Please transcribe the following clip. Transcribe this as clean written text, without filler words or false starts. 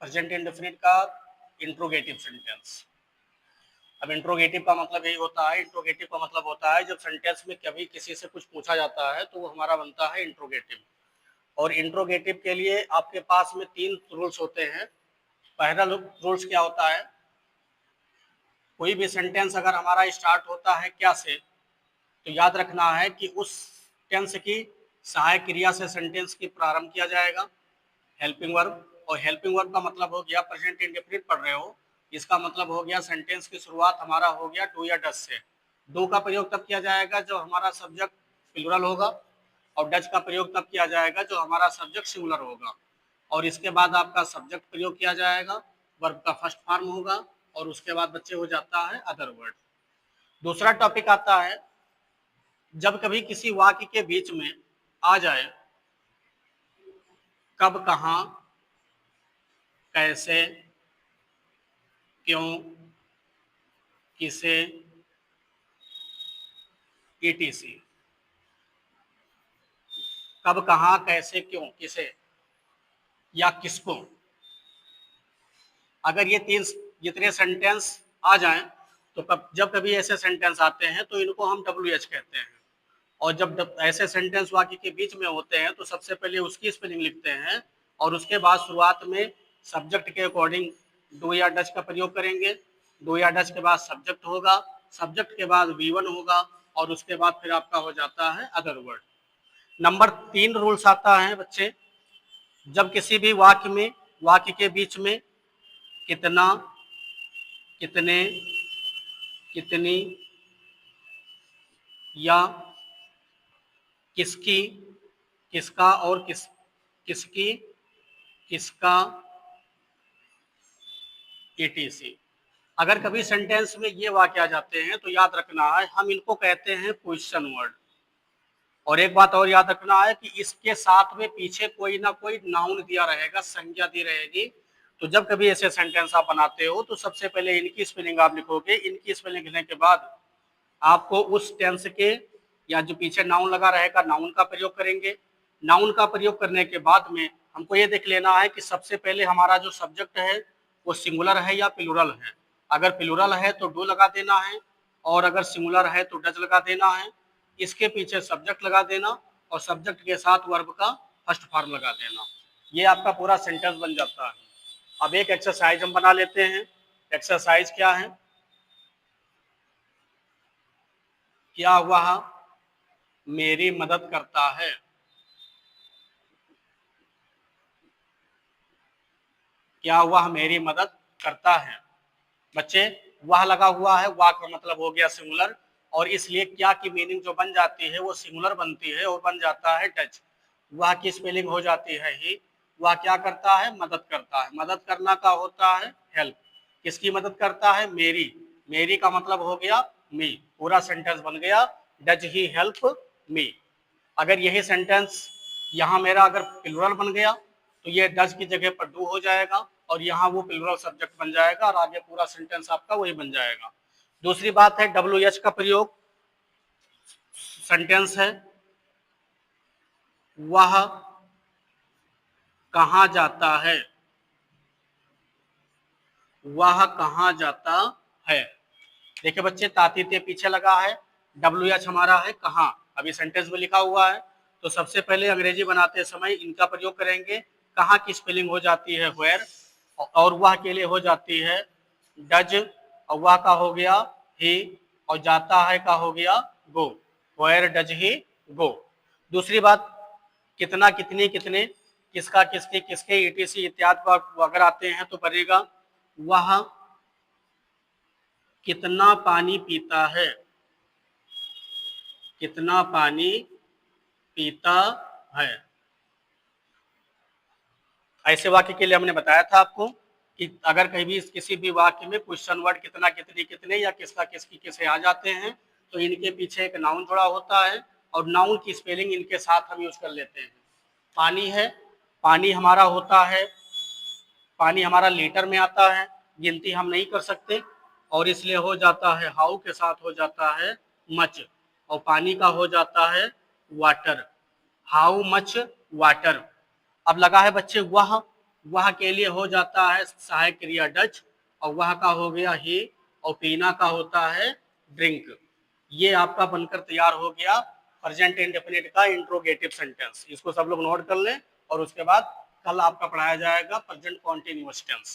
Present indefinite का interrogative sentence. अब interrogative का मतलब यही होता है, इंट्रोगेटिव का मतलब होता है जब सेंटेंस में कभी किसी से कुछ पूछा जाता है तो वो हमारा बनता है इंट्रोगेटिव। और इंट्रोगेटिव के लिए आपके पास में 3 रूल्स होते हैं। पहला रूल्स क्या होता है, कोई भी सेंटेंस अगर हमारा स्टार्ट होता है क्या से, तो याद रखना है कि उस टेंस की सहायक क्रिया से सेंटेंस की प्रारंभ किया जाएगा, हेल्पिंग वर्ब। और हेल्पिंग वर्ब का मतलब हो गया, प्रेजेंट इंडेफिनिट पढ़ रहे हो, इसका मतलब हो गया सेंटेंस की शुरुआत हमारा हो गया डू या डज से। डू का प्रयोग तब किया जाएगा जब हमारा सब्जेक्ट प्लूरल होगा, और डज का प्रयोग तब किया जाएगा जो हमारा सब्जेक्ट सिंगुलर होगा। और इसके बाद आपका सब्जेक्ट प्रयोग किया जाएगा, वर्ब का फर्स्ट फॉर्म होगा, और उसके बाद बच्चे हो जाता है अदर वर्ड। दूसरा टॉपिक आता है जब कभी किसी वाक्य के बीच में आ जाए कब, कहाँ, कैसे, क्यों, किसे, etc। कब, कहाँ, कैसे, क्यों, किसे या किसको, अगर ये 3 जितने सेंटेंस आ जाएं तो जब कभी ऐसे सेंटेंस आते हैं तो इनको हम WH कहते हैं। और जब ऐसे सेंटेंस वाक्य के बीच में होते हैं तो सबसे पहले उसकी स्पेलिंग लिखते हैं, और उसके बाद शुरुआत में सब्जेक्ट के अकॉर्डिंग डू या डज का प्रयोग करेंगे। डू या डज के बाद सब्जेक्ट होगा, सब्जेक्ट के बाद V1 होगा, और उसके बाद फिर आपका हो जाता है अदर वर्ड। नंबर 3 रूल्स आता है बच्चे, जब किसी भी वाक्य के बीच में कितना, कितने, कितनी या किसकी, किसका और किसकी, किसका, etc। अगर कभी सेंटेंस में ये वाक्य आ जाते हैं तो याद रखना है हम इनको कहते हैं क्वेश्चन वर्ड। और एक बात और याद रखना है कि इसके साथ में पीछे कोई ना कोई नाउन दिया रहेगा, संज्ञा दी रहेगी। तो जब कभी ऐसे सेंटेंस आप बनाते हो तो सबसे पहले इनकी स्पेलिंग आप लिखोगे, इनकी स्पेलिंग लिखने के बाद आपको उस टेंस के या जो पीछे नाउन लगा रहेगा नाउन का प्रयोग करेंगे। नाउन का प्रयोग करने के बाद में हमको ये देख लेना है कि सबसे पहले हमारा जो सब्जेक्ट है वो सिंगुलर है या प्लूरल है। अगर प्लूरल है तो डू लगा देना है, और अगर सिंगुलर है तो डज लगा देना है। इसके पीछे सब्जेक्ट लगा देना, और सब्जेक्ट के साथ वर्ब का फर्स्ट फॉर्म लगा देना। ये आपका पूरा सेंटेंस बन जाता है। अब एक एक्सरसाइज हम बना लेते हैं। एक्सरसाइज क्या है, क्या वह मेरी मदद करता है। क्या वह मेरी मदद करता है। बच्चे वह लगा हुआ है, वह का मतलब हो गया सिंगुलर, और इसलिए क्या की मीनिंग जो बन जाती है वो सिंगुलर बनती है और बन जाता है डज। वह की स्पेलिंग हो जाती है ही। वह क्या करता है, मदद करता है। मदद करना का होता है हेल्प। किसकी मदद करता है, मेरी। मेरी का मतलब हो गया मी। पूरा सेंटेंस बन गया, डज ही हेल्प मी। अगर यही सेंटेंस यहाँ मेरा अगर प्लूरल बन गया तो ये डज की जगह पर डू हो जाएगा, और यहाँ वो प्लूरल सब्जेक्ट बन जाएगा, और आगे पूरा सेंटेंस आपका वही बन जाएगा। दूसरी बात है WH का प्रयोग। सेंटेंस है वह कहाँ जाता है। वह कहाँ जाता है। देखिए बच्चे तातीते पीछे लगा है, WH हमारा है कहाँ, अभी सेंटेंस में लिखा हुआ है। तो सबसे पहले अंग्रेजी बनाते समय इनका प्रयोग करेंगे। कहाँ की स्पेलिंग हो जाती है वेयर, और वह के लिए हो जाती है डज, और वह का हो गया ही, और जाता है का हो गया गो। वेयर डज ही गो। दूसरी बात, कितना, कितनी, कितने, किसका, किसके, किसके, etc इत्यादि अगर आते हैं तो बनेगा वह कितना पानी पीता है। कितना पानी पीता है। ऐसे वाक्य के लिए हमने बताया था आपको कि अगर कहीं भी किसी भी वाक्य में क्वेश्चन वर्ड कितना, कितनी, कितने या किसका, किसकी, किसे आ जाते हैं तो इनके पीछे एक नाउन जुड़ा होता है, और नाउन की स्पेलिंग इनके साथ हम यूज कर लेते हैं। पानी है, पानी हमारा होता है, पानी हमारा लीटर में आता है, गिनती हम नहीं कर सकते, और इसलिए हो जाता है हाउ के साथ हो जाता है मच, और पानी का हो जाता है वाटर। How much water. अब लगा है बच्चे वह, वह के लिए हो जाता है सहायक क्रिया डच, और वह का हो गया ही, और पीना का होता है ड्रिंक। ये आपका बनकर तैयार हो गया प्रेजेंट इंडेफिनिट का इंट्रोगेटिव सेंटेंस। इसको सब लोग नोट कर लें, और उसके बाद कल आपका पढ़ाया जाएगा प्रेजेंट कॉन्टिन्यूअस टेंस।